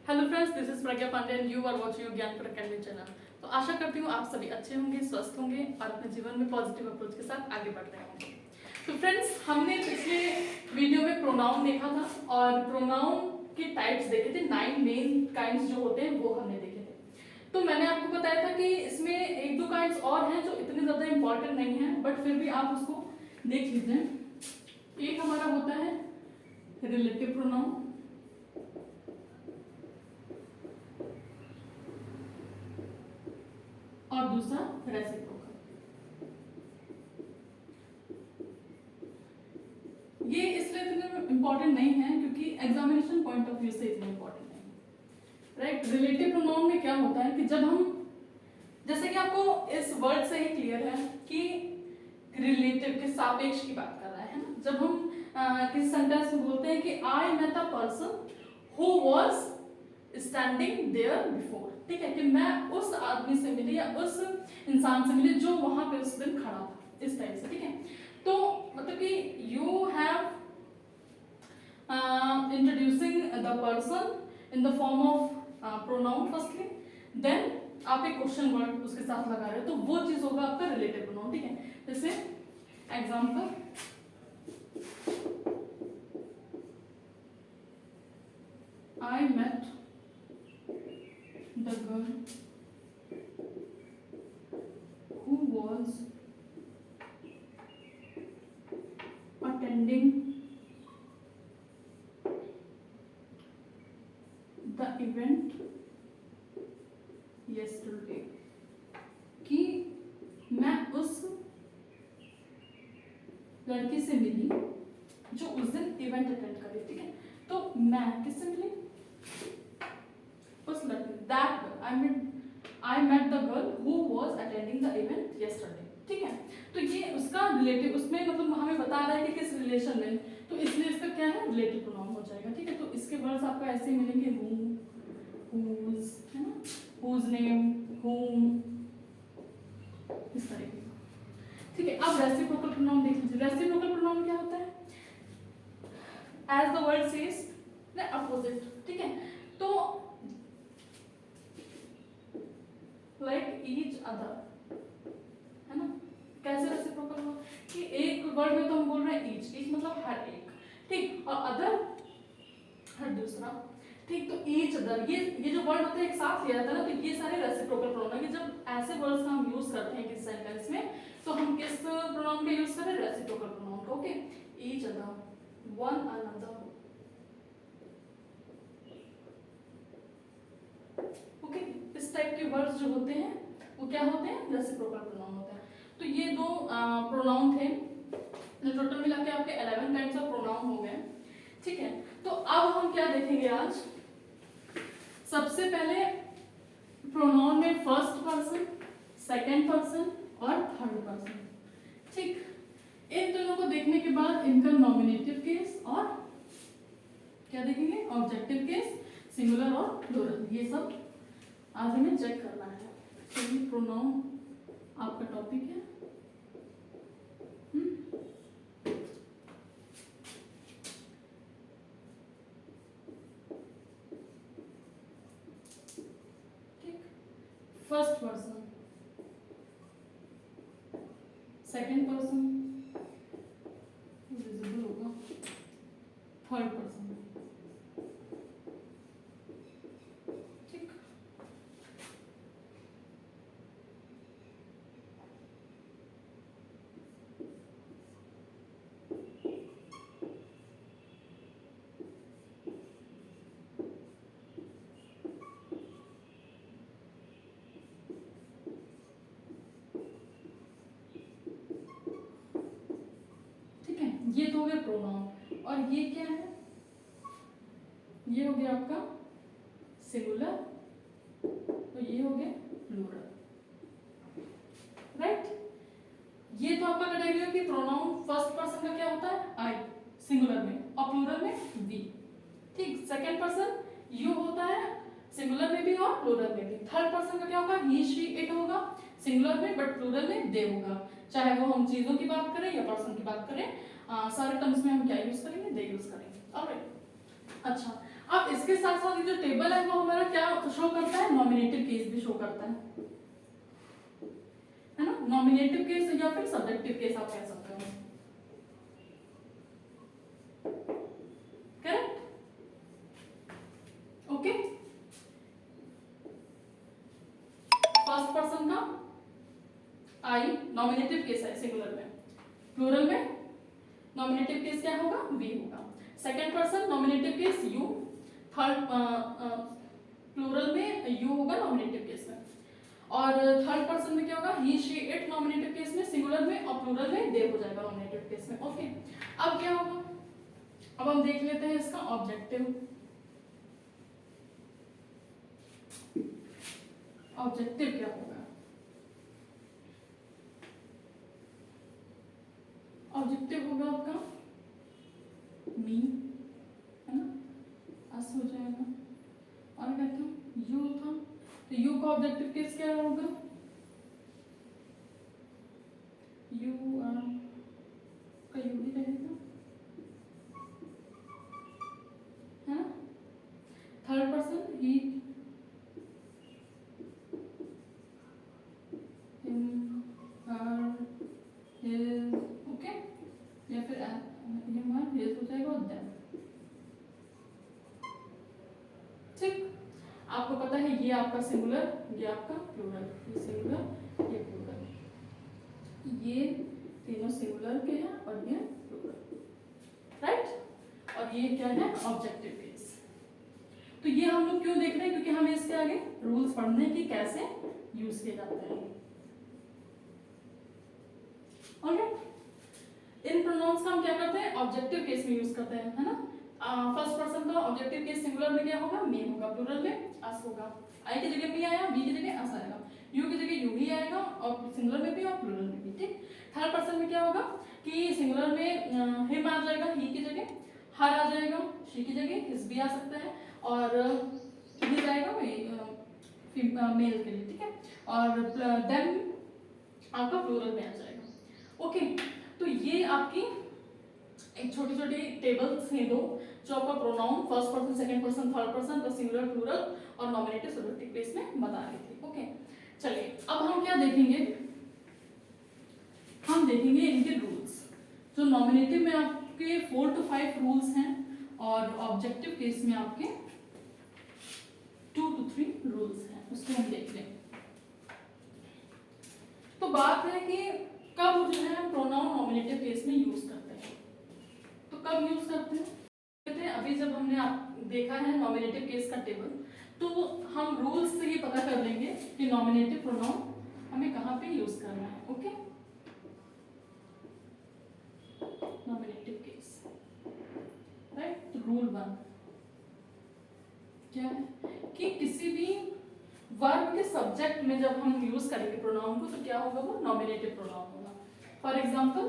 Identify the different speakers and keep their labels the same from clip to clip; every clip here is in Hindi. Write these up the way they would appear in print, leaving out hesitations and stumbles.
Speaker 1: Hello friends, this is Pragya Pandey and you are watching Gyan Par academy channel. तो आशा करती हूँ आप सभी अच्छे होंगे, स्वस्थ होंगे और अपने जीवन में पॉजिटिव अप्रोच के साथ आगे बढ़ रहे होंगे। तो फ्रेंड्स, हमने पिछले वीडियो में प्रोनाउन देखा था और प्रोनाउन के टाइप्स देखे थे। 9 मेन काइंड्स जो होते हैं वो हमने देखे थे। तो मैंने आपको बताया था कि इसमें एक दो काइंड्स और हैं जो इतने ज़्यादा इंपॉर्टेंट नहीं हैं, बट फिर भी आप उसको देख लीजिए। एक हमारा होता है रिलेटिव प्रोनाउन और दूसरा रेसिप्रोकल। ये इसलिए इतने इंपॉर्टेंट नहीं है क्योंकि एग्जामिनेशन पॉइंट ऑफ व्यू से इतने इंपॉर्टेंट नहीं है, राइट। रिलेटिव प्रोनाउन में क्या होता है कि जब हम, जैसे कि आपको इस वर्ड से ही क्लियर है कि रिलेटिव के सापेक्ष की बात कर रहा है ना। जब हम किसी सेंटेंस में बोलते हैं कि I met a person who was standing there before, ठीक है, कि मैं उस आदमी से मिली या उस इंसान से मिली जो वहां पे उस दिन खड़ा था, इस टाइप से, ठीक है। तो मतलब कि you have introducing the person in the form of pronoun firstly, then आप एक क्वेश्चन वर्ड उसके साथ लगा रहे हो, तो वो चीज होगा आपका रिलेटिव प्रोनाउन, ठीक है। जैसे example, I met the girl who was attending the event yesterday, कि मैं उस लड़की से मिली जो उस दिन इवेंट अटेंड कर रही, ठीक है। तो मैं किससे मिली? उस लड़की, that I met the girl who was attending the event yesterday, ठीक है। तो ये उसका रिलेटिव, उसमें मतलब हमें बता रहा है कि किस रिलेशन में, तो इसलिए इसका क्या है, रिलेटिव प्रोनाउन हो जाएगा, ठीक है। तो इसके वर्ड्स आपको ऐसे मिलेंगे, हु, हुज, है ना, हुज नेम, हुम, इस तरीके का, ठीक है। अब रेसिप्रोकल प्रोनाउन देख लीजिए। रेसिप्रोकल प्रोनाउन क्या होता है? As the word says, the opposite, ठीक है। तो लाइक ईच अदर, है ना। कैसे रेसिप्रोकल हो कि एक वर्ड में तो हम बोल रहे हैं ईच, ईच मतलब हर एक, ठीक, और अदर हर दूसरा, ठीक। तो ईच अदर, ये जो वर्ड होते हैं एक साथ लिया जाता है ना, तो ये सारे रेसिप्रोकल प्रोनाउन है कि जब ऐसे वर्ड्स का हम यूज करते हैं किस सेंटेंस में, तो हम किस प्रोनाउन का यूज करें? रेसिप्रोकल प्रोनाउन का, okay. Each other, one another, okay. इस टाइप के वर्ड्स जो होते हैं वो क्या होते हैं? रेसिप्रोकल प्रोनाउन होते हैं। तो ये दो प्रोनाउन थे जो टोटल मिला के आपके 11 काइंड्स ऑफ प्रोनाउन हो गए, ठीक है। तो अब हम क्या देखेंगे आज? सबसे पहले प्रोनाउन में फर्स्ट पर्सन, सेकंड पर्सन और थर्ड पर्सन, ठीक। इन दोनों को देखने के बाद इनका नॉमिनेटिव केस और क्या देखेंगे? ऑब्जेक्टिव केस, सिंगुलर और प्लूरल, ये सब आज हमें चेक करना है। तो ये प्रोनाउन आपका टॉपिक है। ठीक, first person, second person visible होगा, थर्ड पर्सन, ठीक। ये तो हो गया प्रोनाउन, और ये क्या है? ये हो गया आपका सिंगुलर, तो ये हो गया प्लूरल, राइट। ये तो आपका कैटेगरी है कि प्रोनाउन फर्स्ट पर्सन का क्या होता है? आई, सिंगुलर में, और प्लूरल में वी, ठीक। सेकंड पर्सन यू होता है सिंगुलर में भी और प्लूरल में भी। थर्ड पर्सन का क्या होगा? ही, शी, इट होगा सिंगुलर में, बट प्लूरल में दे होगा। चाहे वो हम चीजों की बात करें या पर्सन की बात करें, सारे टर्म्स में हम क्या यूज करेंगे? दे यूज करेंगे, ऑलराइट। अच्छा, अब इसके साथ साथ ये जो टेबल है वो हमारा क्या शो करता है, नॉमिनेटिव केस भी शो करता है ना, नॉमिनेटिव केस या फिर सब्जेक्टिव केस आप कह सकते हो, करेक्ट, ओके। फर्स्ट पर्सन का आई नॉमिनेटिव केस है सिंगुलर में, प्लूरल में नॉमिनेटिव केस क्या होगा, वी होगा। Second person nominative case you, third plural में यू होगा नॉमिनेटिव केस में, और थर्ड पर्सन में क्या होगा, he she it nominative case में सिंगुलर में, और प्लूरल में दे हो जाएगा नॉमिनेटिव केस में, ओके। अब क्या होगा, अब हम देख लेते हैं इसका ऑब्जेक्टिव। ऑब्जेक्टिव क्या होगा, ऑब्जेक्टिव होगा आपका मी, है ना, अस हो जाएगा, और क्या था, यू था, तो यू का ऑब्जेक्टिव केस क्या होगा, यू का यू ही रहेगा, है ना। थर्ड पर्सन ही, हिम, हर, हिज, ओके, या फिर हिम हर हिज हो जाएगा और देम, ठीक। आपको पता है ये आपका सिंगुलर, ये आपका प्लूरल, ये सिंगुलर ये प्लूरल, ये तीनों सिंगुलर के हैं और ये प्लूरल, राइट। और ये क्या है, ऑब्जेक्टिव केस। तो ये हम लोग क्यों देख रहे हैं, क्योंकि हमें इसके आगे रूल्स पढ़ने की कैसे यूज किए जाते हैं, ऑलराइट। इन प्रोनाउंस का हम क्या करते हैं, ऑब्जेक्टिव केस में यूज करते हैं, है ना। फर्स्ट पर्सन का ऑब्जेक्टिव केस सिंगुलर में क्या होगा, मी होगा, प्लूरल में अस होगा, आई की जगह मी आया, वी की जगह अस आएगा, यू की जगह यू ही आएगा, और सिंगुलर में भी और प्लूरल में भी, ठीक। थर्ड पर्सन में क्या होगा कि सिंगुलर में हिम आ जाएगा, ही की जगह, हर आ जाएगा, शी की जगह, हिज भी आ सकता है, और हिज आएगा मेल के लिए, ठीक है, और देम आपका प्लूरल में आ जाएगा, ओके। तो ये आपकी एक छोटी छोटी टेबल्स हैं दो, जो आपका pronoun first person, second person, third person का सिंगुलर, प्लूरल और नॉमिनेटिव सब्जेक्टिव केस में बता रही थी, ओके। चलिए अब हम क्या देखेंगे, हम देखेंगे इनके रूल्स। जो नॉमिनेटिव में आपके 4 to 5 रूल्स हैं, और ऑब्जेक्टिव केस में आपके 2 to 3 रूल्स हैं, उसको हम देख लेंगे। तो बात है कि कब जो है प्रोनाउन नॉमिनेटिव केस में यूज करते हैं, तो कब यूज करते हैं, अभी जब हमने देखा है नॉमिनेटिव केस का टेबल, तो हम रूल्स से ये पता कर लेंगे कि नॉमिनेटिव प्रोनाउन हमें कहाँ पे यूज करना है, ओके। Nominative case, right. तो रूल 1 क्या है कि किसी भी वर्ब के सब्जेक्ट में जब हम यूज करेंगे प्रोनाउन को, तो क्या होगा, वो नॉमिनेटिव प्रोनाउन होगा। For example,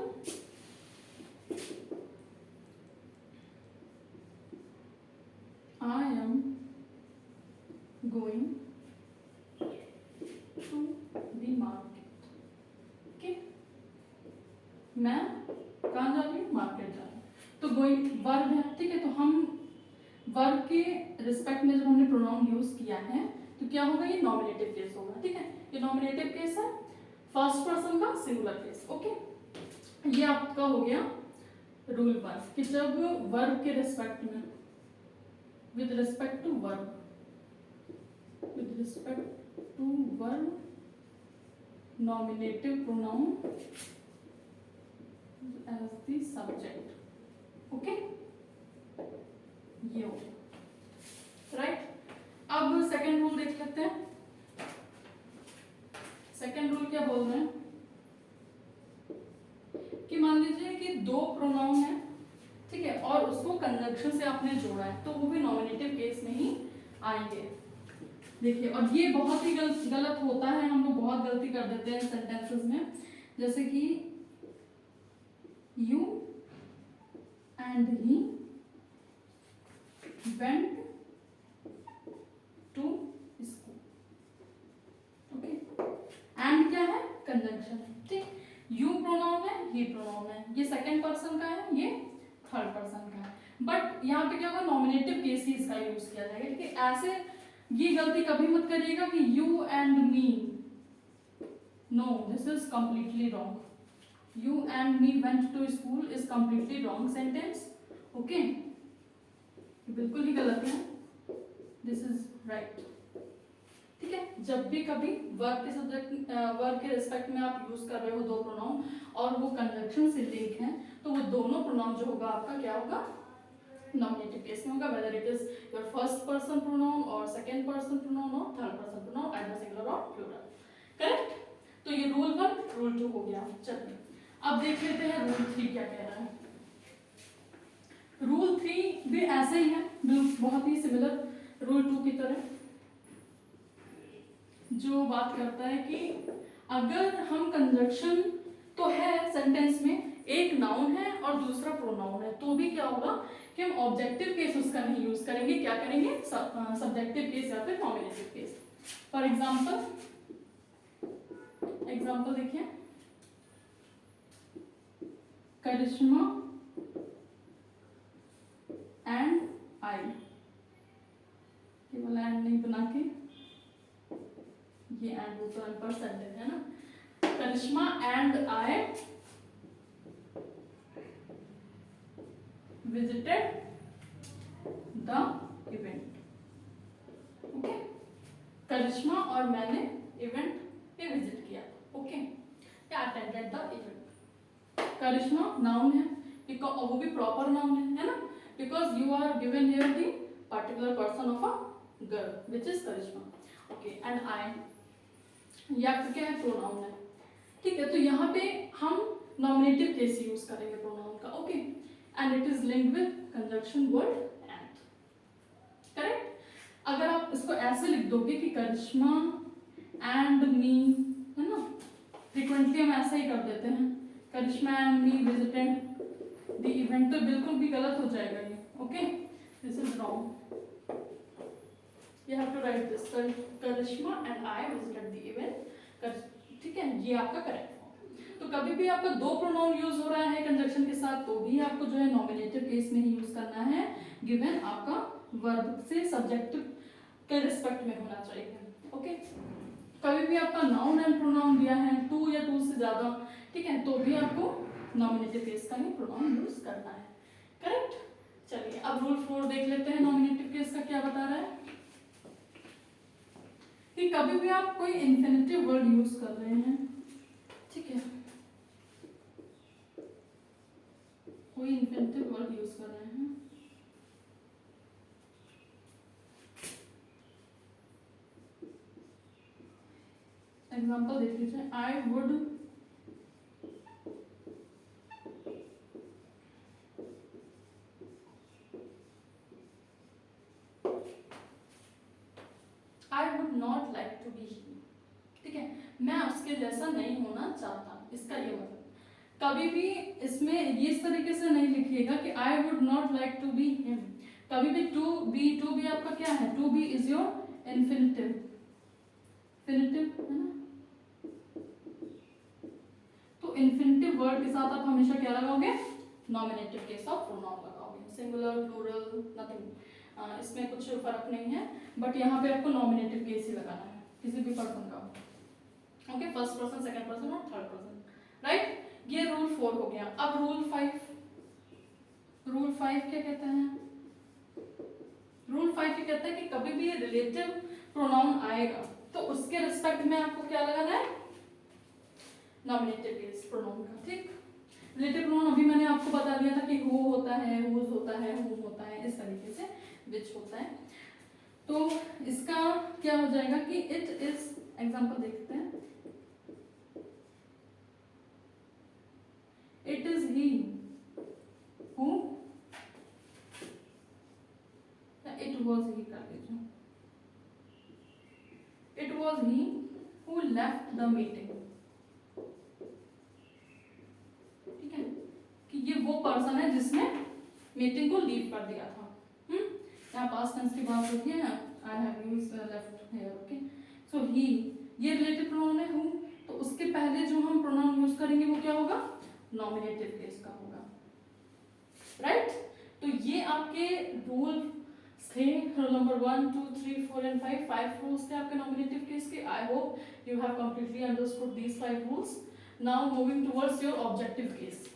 Speaker 1: I am going to the market, okay? मैं कहाँ जा रही हूँ, मार्केट जा रही हूँ, तो गोइंग वर्ब है, ठीक है। तो हम वर्ब के रिस्पेक्ट में जब हमने प्रोनाउन यूज किया है, तो क्या होगा, ये नॉमिनेटिव केस होगा, ठीक है। ये नॉमिनेटिव केस है, फर्स्ट पर्सन का सिंगुलर केस, ओके। ये आपका हो गया रूल 1 कि जब वर्ब के रिस्पेक्ट में, with respect to verb, nominative pronoun as the subject, okay, ये हो, राइट। अब सेकेंड रूल देख लेते हैं। सेकेंड रूल क्या बोल रहे हैं कि मान लीजिए कि दो प्रोनाउन है, ठीक है, और उसको कंजंक्शन से आपने जोड़ा है, तो वो भी नॉमिनेटिव केस में ही आएंगे। देखिए, और ये बहुत ही गलत होता है, हम लोग बहुत गलती कर देते हैं सेंटेंसेस में, जैसे कि you and he went to school, okay. And क्या है, कंजंक्शन है, ठीक। यू प्रोनाउन है, ही प्रोनाउन है, ये सेकंड पर्सन का है, ये थर्ड पर्सन का है, बट बट यहाँ पे क्या होगा, नॉमिनेटिव केस ही इसका यूज किया जाएगा। ठीक है, ऐसे ये गलती कभी मत करिएगा कि you and me, no, this is completely wrong. You and me went to school is completely wrong sentence, okay, बिल्कुल ही गलत है, दिस इज राइट। ठीक है, जब भी कभी वर्ब के सब्जेक्ट वर्ब के रिस्पेक्ट में आप यूज कर रहे हो दो प्रोनाउन और वो कंजंक्शन से लिंक है, तो वो दोनों प्रोनाउन जो होगा आपका क्या होगा, नॉमिनेटिव केस में होगा, whether it is your first person pronoun और सेकंड पर्सन प्रोनाउन और third person pronoun, either singular और प्लूरल। करेक्ट? तो ये रूल 1 रूल 2 हो गया। चलिए अब देख लेते हैं रूल 3 क्या कह रहा है। रूल 3 भी ऐसे ही है, बहुत ही सिमिलर रूल 2 की तरह, जो बात करता है कि अगर हम कंजंक्शन तो है सेंटेंस में, एक नाउन है और दूसरा प्रोनाउन है, तो भी क्या होगा कि हम ऑब्जेक्टिव केस उसका नहीं यूज करेंगे, क्या करेंगे, सब्जेक्टिव केस या फिर नॉमिनेटिव केस। फॉर एग्जाम्पल देखिए, करिश्मा एंड आई, केवल एंड नहीं बना के, ये एंड वो तो अनपर्सेंट है ना, Karishma and I visited the event, okay, Karishma और मैंने इवेंट पे विजिट किया, ओके, या attended the event. Karishma noun है, बिकॉज वो भी प्रॉपर नाउन है ना, because you are given here the particular person of a girl which is Karishma, okay, and I या फिर क्या है, प्रोनाउन है। ठीक है, तो यहाँ पे हम नॉमिनेटिव केस यूज करेंगे प्रोनाउन का, okay, and it is linked with conjunction word and, correct? अगर आप इसको ऐसे लिख दोगे कि करिश्मा एंड मी, है ना, फ्रीक्वेंटली हम ऐसा ही कर देते हैं, Karishma and me visited the event, तो बिल्कुल भी गलत हो जाएगा ये, okay, this is wrong, you have to write this, Karishma and I visited the event, ठीक है, ये आपका करेक्ट। तो कभी भी आपका दो प्रोनाउन यूज हो रहा है कंजंक्शन के साथ, तो भी आपको जो है नॉमिनेटिव केस में ही यूज करना है, गिवन आपका वर्ब से सब्जेक्ट के रिस्पेक्ट में होना चाहिए, ओके। कभी भी आपका नाउन एंड प्रोनाउन दिया है, टू या टू से ज्यादा, ठीक है, तो भी आपको नॉमिनेटिव केस का ही प्रोनाउन यूज करना है, करेक्ट। चलिए अब रूल 4 देख लेते हैं, नॉमिनेटिव केस का क्या बता रहा है कि कभी भी आप कोई इन्फिनिटिव वर्ड यूज कर रहे हैं, ठीक है, कोई इन्फिनिटिव वर्ड यूज कर रहे हैं, एग्जाम्पल देख लीजिए, I would not like to be he, ठीक है, मैं उसके जैसा नहीं होना चाहता, इसका ये मतलब। कभी भी इसमें ये इस तरीके से नहीं लिखिएगा कि I would not like to be him, कभी भी टू बी आपका क्या है, to be is your infinitive, infinitive है ना, तो इन्फिनिटिव वर्ड के साथ आप हमेशा क्या लगाओगे, नॉमिनेटिव केस ऑफ प्रोनाउन लगाओगे, सिंगुलर प्लूरल नथिंग, इसमें कुछ फर्क नहीं है, बट यहाँ पे आपको नॉमिनेटिव केस ही लगाना है किसी भी पर्सन का, okay, first person, second person और थर्ड पर्सन, राइट। ये रूल 4 हो गया। अब रूल 5, रूल 5 क्या कहता है, रूल 5 ये कहता है कि कभी भी रिलेटिव प्रोनाउन आएगा तो उसके रिस्पेक्ट में आपको क्या लगाना है, नॉमिनेटिव केस प्रोनाउन का, ठीक। रिलेटिव प्रोनाउन अभी मैंने आपको बता दिया था कि हु होता है, हुज होता है, हुम होता है, इस तरीके से विच होता है। तो इसका क्या हो जाएगा कि इट इज, एग्जांपल देखते हैं, it is he who, it was he कर लीजिए, it was he who left the meeting, ठीक है, कि ये वो पर्सन है जिसने मीटिंग को लीव कर दिया था। यहाँ पास्ट टेंस की बात होती है, I have used left here, okay, so he, ये रिलेटिव प्रोनाउन है हु, तो उसके पहले जो हम प्रोनाउन यूज करेंगे वो क्या होगा, नॉमिनेटिव केस का होगा, राइट। तो ये आपके रूल थे, रूल नंबर 1, 2, 3, 4 एंड 5, 5 रूल्स थे आपके नॉमिनेटिव केस के। I hope you have completely understood these 5 rules. Now moving towards your objective case.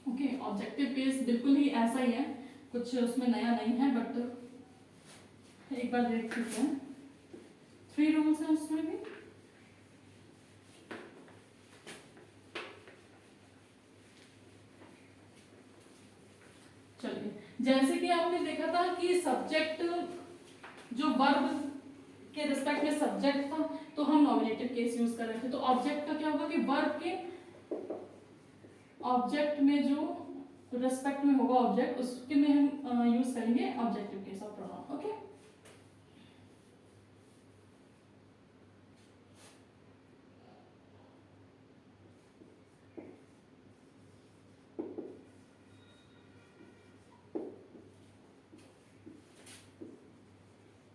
Speaker 1: Okay, objective case बिल्कुल ही ऐसा ही है, कुछ उसमें नया नहीं है, बट एक बार देख लेते हैं। 3 रूल्स हैं उसमें भी। चलिए, जैसे कि आपने देखा था कि सब्जेक्ट जो वर्ब के रिस्पेक्ट में सब्जेक्ट था, तो हम नॉमिनेटिव केस यूज कर रहे थे। तो ऑब्जेक्ट का क्या होगा कि वर्ब के ऑब्जेक्ट में जो रिस्पेक्ट में होगा ऑब्जेक्ट, उसके में हम यूज करेंगे objective case of pronoun. Okay,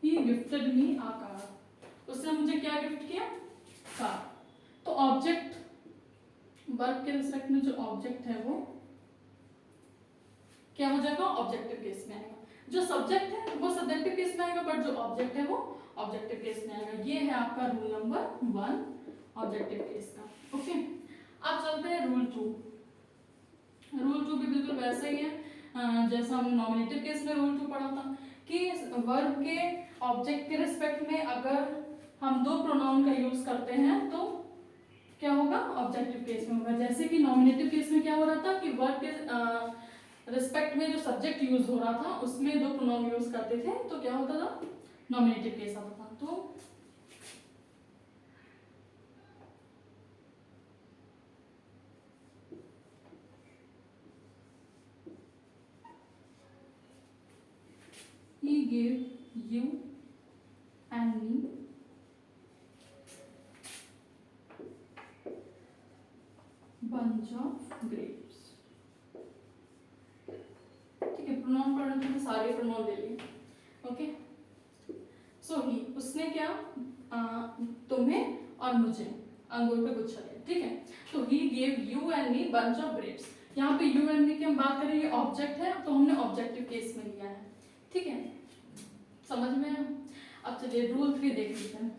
Speaker 1: he gifted me a car, उसने मुझे क्या गिफ्ट किया? कार। तो ऑब्जेक्ट वर्ब के रिस्पेक्ट में जो ऑब्जेक्ट है वो क्या हो जाएगा? ऑब्जेक्टिव केस में आएगा। जो सब्जेक्ट है वो सब्जेक्टिव केस में आएगा, बट जो ऑब्जेक्ट है वो ऑब्जेक्टिव केस में आएगा। ये है आपका रूल नंबर 1 ऑब्जेक्टिव केस का। ओके, अब चलते हैं रूल 2। रूल 2 भी बिल्कुल वैसा ही है जैसा हमने नॉमिनेटिव केस में रूल 2 पढ़ा था कि वर्ब के ऑब्जेक्ट के रिस्पेक्ट में अगर हम 2 प्रोनाउन का यूज करते हैं तो क्या होगा? ऑब्जेक्टिव केस में होगा। जैसे कि नॉमिनेटिव केस में क्या हो रहा था कि वर्ब के रिस्पेक्ट में जो सब्जेक्ट यूज हो रहा था उसमें 2 प्रोनाउन यूज करते थे, तो क्या होता था? नॉमिनेटिव केस आता था। तो he gave you and me bunch of grapes। ठीक है, प्रोनाउन पढ़ने के सारे प्रोनाउन ले लिए। ओके, सो ही, उसने क्या तुम्हें और मुझे अंगूर पे गुच्छा दिया। ठीक है, तो he gave you and me bunch of grapes. यहाँ पे यू एंड मी की हम बात करें, ये ऑब्जेक्ट है तो हमने ऑब्जेक्टिव केस में लिया है। ठीक है, समझ में आया? अब चलिए रूल 3 देख लेते हैं।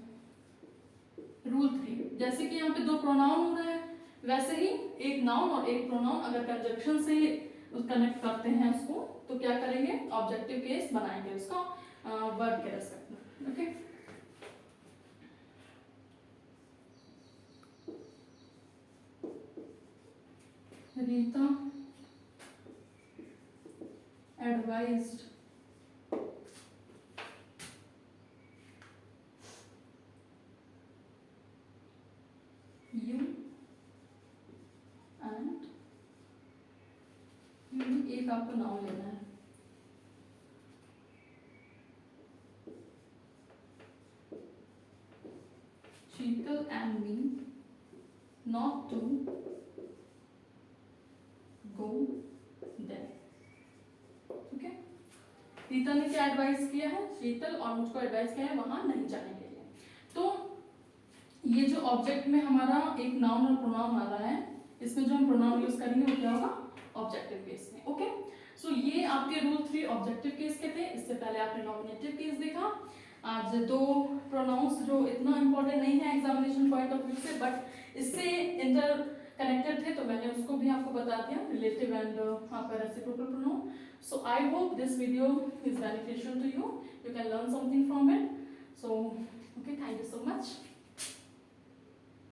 Speaker 1: रूल 3, जैसे कि यहाँ पे 2 प्रोनाउन हो रहे हैं, वैसे ही एक नाउन और एक प्रोनाउन अगर कंजक्शन से कनेक्ट करते हैं उसको, तो क्या करेंगे? ऑब्जेक्टिव केस बनाएंगे उसका वर्ब के रिस्पेक्ट में। Okay, Rita advised you and एक आपको नाउन लेना है। शीतल and me not to go there। ठीक है, रीता ने क्या एडवाइस किया है? शीतल और मुझको एडवाइस किया है वहां नहीं जाने के लिए। तो ये जो ऑब्जेक्ट में हमारा एक नाउन और प्रोनाउन आ रहा है, इसमें जो हम प्रोनाउन यूज करेंगे वो क्या होगा? ऑब्जेक्टिव केस में। ओके, सो ये आपके रूल 3 ऑब्जेक्टिव केस के थे। इससे पहले आपने नॉमिनेटिव केस देखा। आज 2 प्रोनाउंस जो इतना इंपॉर्टेंट नहीं है एग्जामिनेशन पॉइंट ऑफ व्यू से, बट इससे इंटर कनेक्टेड थे, तो मैंने उसको भी आपको बता दिया, रिलेटिव एंड आपका reciprocal pronoun. So I hope this video is beneficial to you, you can learn something from it.